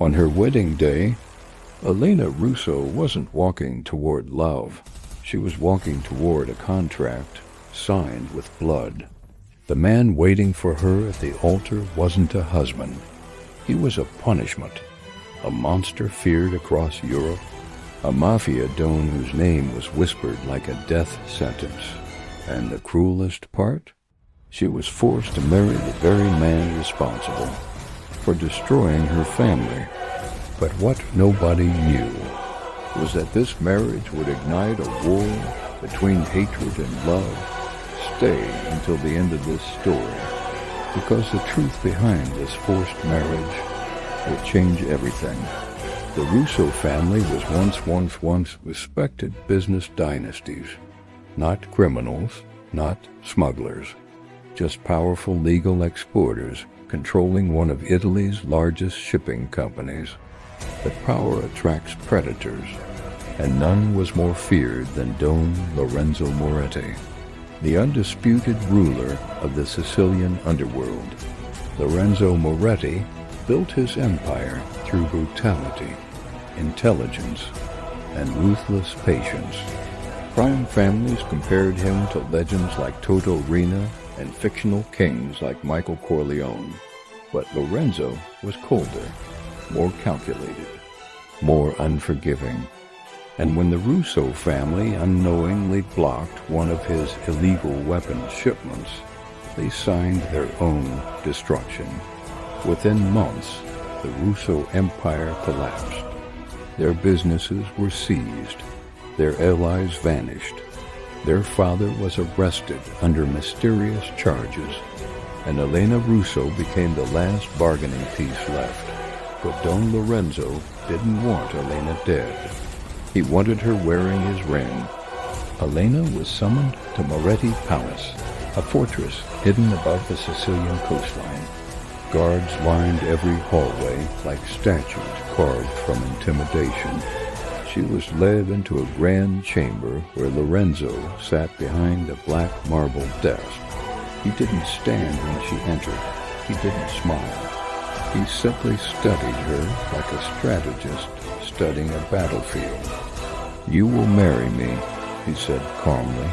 On her wedding day, Elena Russo wasn't walking toward love. She was walking toward a contract signed with blood. The man waiting for her at the altar wasn't a husband. He was a punishment, a monster feared across Europe, a mafia don whose name was whispered like a death sentence. And the cruelest part? She was forced to marry the very man responsible for destroying her family. But what nobody knew was that this marriage would ignite a war between hatred and love. Stay until the end of this story, because the truth behind this forced marriage will change everything. The Russo family was once respected business dynasties, not criminals, not smugglers, just powerful legal exporters controlling one of Italy's largest shipping companies. But power attracts predators, and none was more feared than Don Lorenzo Moretti, the undisputed ruler of the Sicilian underworld. Lorenzo Moretti built his empire through brutality, intelligence, and ruthless patience. Crime families compared him to legends like Toto Rina and fictional kings like Michael Corleone. But Lorenzo was colder, more calculated, more unforgiving. And when the Russo family unknowingly blocked one of his illegal weapons shipments, they signed their own destruction. Within months, the Russo empire collapsed. Their businesses were seized. Their allies vanished. Their father was arrested under mysterious charges, and Elena Russo became the last bargaining piece left. But Don Lorenzo didn't want Elena dead. He wanted her wearing his ring. Elena was summoned to Moretti Palace, a fortress hidden above the Sicilian coastline. Guards lined every hallway like statues carved from intimidation. She was led into a grand chamber where Lorenzo sat behind a black marble desk. He didn't stand when she entered. He didn't smile. He simply studied her like a strategist studying a battlefield. "You will marry me," he said calmly.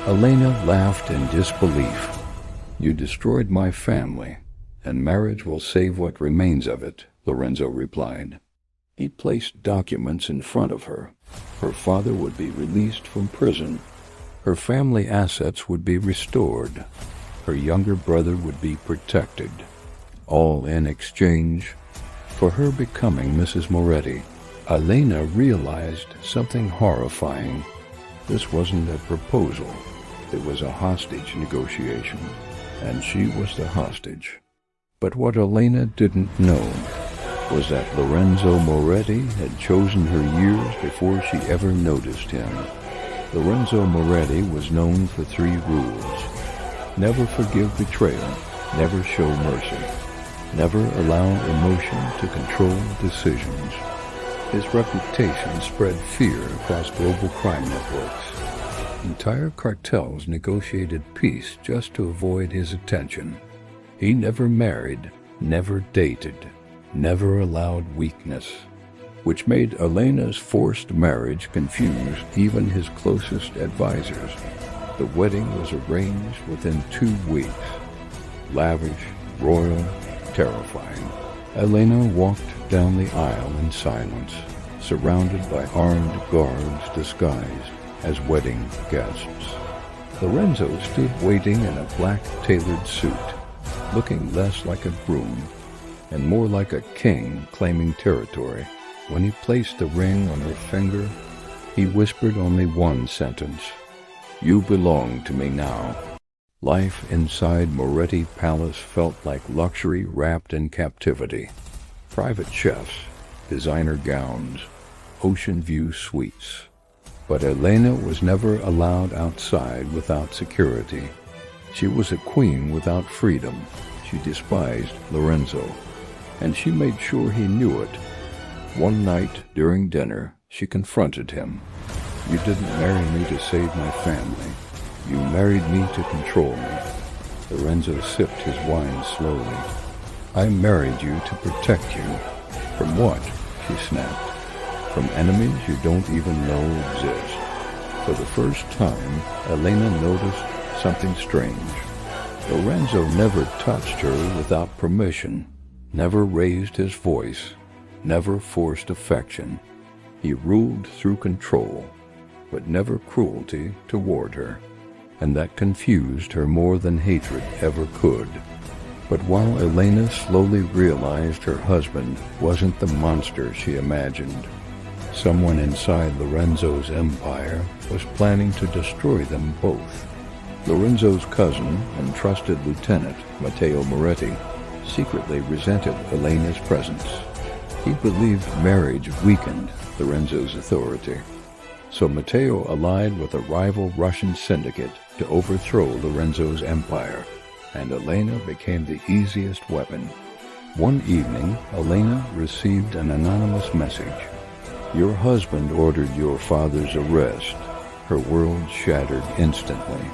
Elena laughed in disbelief. "You destroyed my family, and marriage will save what remains of it," Lorenzo replied. He placed documents in front of her. Her father would be released from prison. Her family assets would be restored. Her younger brother would be protected. All in exchange for her becoming Mrs. Moretti. Elena realized something horrifying. This wasn't a proposal. It was a hostage negotiation, and she was the hostage. But what Elena didn't know was that Lorenzo Moretti had chosen her years before she ever noticed him. Lorenzo Moretti was known for 3 rules. Never forgive betrayal, never show mercy, never allow emotion to control decisions. His reputation spread fear across global crime networks. Entire cartels negotiated peace just to avoid his attention. He never married, never dated, never allowed weakness, which made Elena's forced marriage confuse even his closest advisors. The wedding was arranged within 2 weeks. Lavish, royal, terrifying. Elena walked down the aisle in silence, surrounded by armed guards disguised as wedding guests. Lorenzo stood waiting in a black tailored suit, looking less like a groom and more like a king claiming territory. When he placed the ring on her finger, he whispered only one sentence: "You belong to me now." Life inside Moretti Palace felt like luxury wrapped in captivity. Private chefs, designer gowns, ocean view suites. But Elena was never allowed outside without security. She was a queen without freedom. She despised Lorenzo, and she made sure he knew it. One night during dinner, she confronted him. "You didn't marry me to save my family. You married me to control me." Lorenzo sipped his wine slowly. "I married you to protect you from what? She snapped. From enemies you don't even know exist. For the first time, Elena noticed something strange. Lorenzo never touched her without permission, never raised his voice, never forced affection. He ruled through control, but never cruelty toward her, and that confused her more than hatred ever could. But while Elena slowly realized her husband wasn't the monster she imagined, someone inside Lorenzo's empire was planning to destroy them both. Lorenzo's cousin and trusted lieutenant, Matteo Moretti, secretly resented Elena's presence. He believed marriage weakened Lorenzo's authority. So Matteo allied with a rival Russian syndicate to overthrow Lorenzo's empire, and Elena became the easiest weapon. One evening, Elena received an anonymous message. "Your husband ordered your father's arrest." Her world shattered instantly.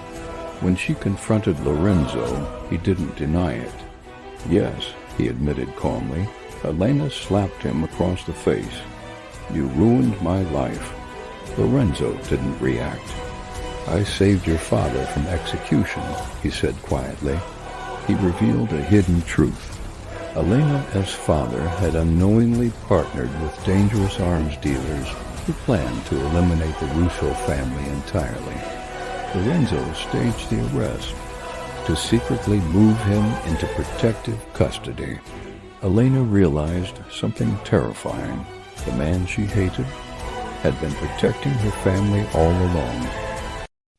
When she confronted Lorenzo, he didn't deny it. "Yes," he admitted calmly. Elena slapped him across the face. "You ruined my life." Lorenzo didn't react. "I saved your father from execution," he said quietly. He revealed a hidden truth. Elena's father had unknowingly partnered with dangerous arms dealers who planned to eliminate the Russo family entirely. Lorenzo staged the arrest to secretly move him into protective custody. Elena realized something terrifying. The man she hated had been protecting her family all along.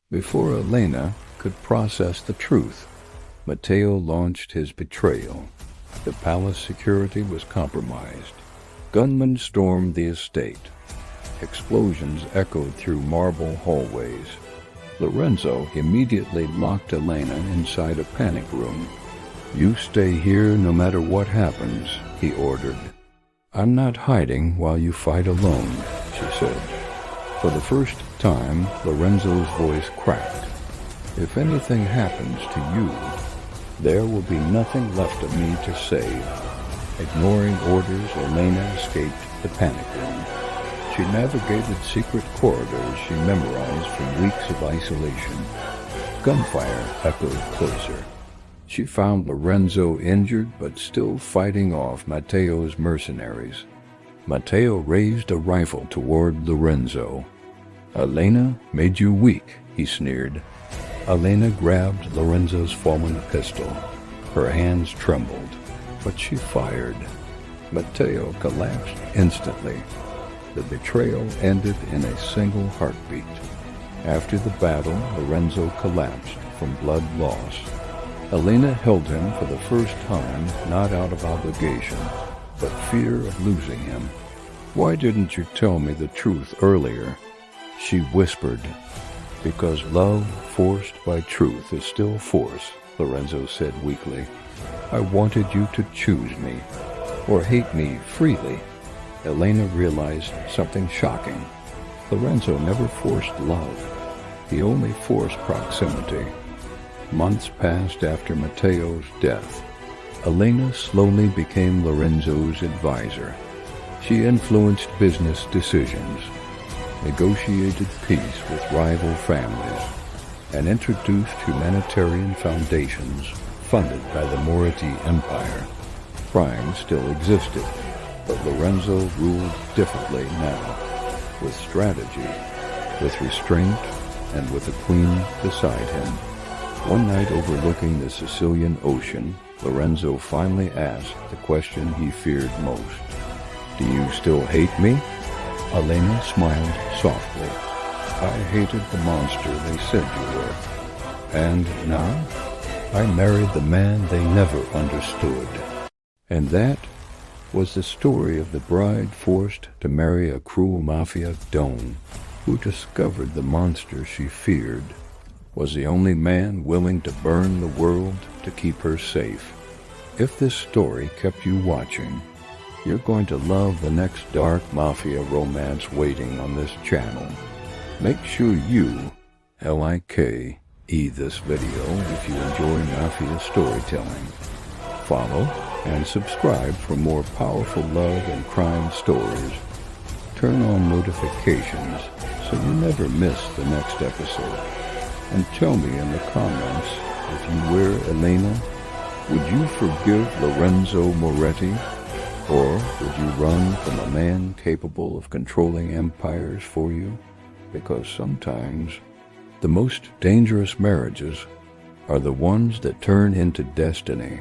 Before Elena could process the truth, Matteo launched his betrayal. The palace security was compromised. Gunmen stormed the estate. Explosions echoed through marble hallways. Lorenzo immediately locked Elena inside a panic room. "You stay here no matter what happens," he ordered. "I'm not hiding while you fight alone," she said. For the first time, Lorenzo's voice cracked. "If anything happens to you, there will be nothing left of me to save." Ignoring orders, Elena escaped the panic room. She navigated secret corridors she memorized from weeks of isolation. Gunfire echoed closer. She found Lorenzo injured but still fighting off Matteo's mercenaries. Matteo raised a rifle toward Lorenzo. "Elena made you weak," he sneered. Elena grabbed Lorenzo's fallen pistol. Her hands trembled, but she fired. Matteo collapsed instantly. The betrayal ended in a single heartbeat. After the battle, Lorenzo collapsed from blood loss. Elena held him for the first time, not out of obligation, but fear of losing him. "Why didn't you tell me the truth earlier?" she whispered. "Because love forced by truth is still force," Lorenzo said weakly. "I wanted you to choose me, or hate me freely." Elena realized something shocking. Lorenzo never forced love. He only forced proximity. Months passed after Matteo's death. Elena slowly became Lorenzo's advisor. She influenced business decisions, negotiated peace with rival families, and introduced humanitarian foundations funded by the Moretti Empire. Crime still existed, but Lorenzo ruled differently now, with strategy, with restraint, and with a queen beside him. One night overlooking the Sicilian Ocean, Lorenzo finally asked the question he feared most. "Do you still hate me?" Elena smiled softly. "I hated the monster they said you were. And now, I married the man they never understood." And that was the story of the bride forced to marry a cruel mafia don, who discovered the monster she feared was the only man willing to burn the world to keep her safe. If this story kept you watching, you're going to love the next dark mafia romance waiting on this channel. Make sure you like this video if you enjoy mafia storytelling. Follow and subscribe for more powerful love and crime stories. Turn on notifications so you never miss the next episode. And tell me in the comments, if you were Elena, would you forgive Lorenzo Moretti? Or would you run from a man capable of controlling empires for you? Because sometimes the most dangerous marriages are the ones that turn into destiny.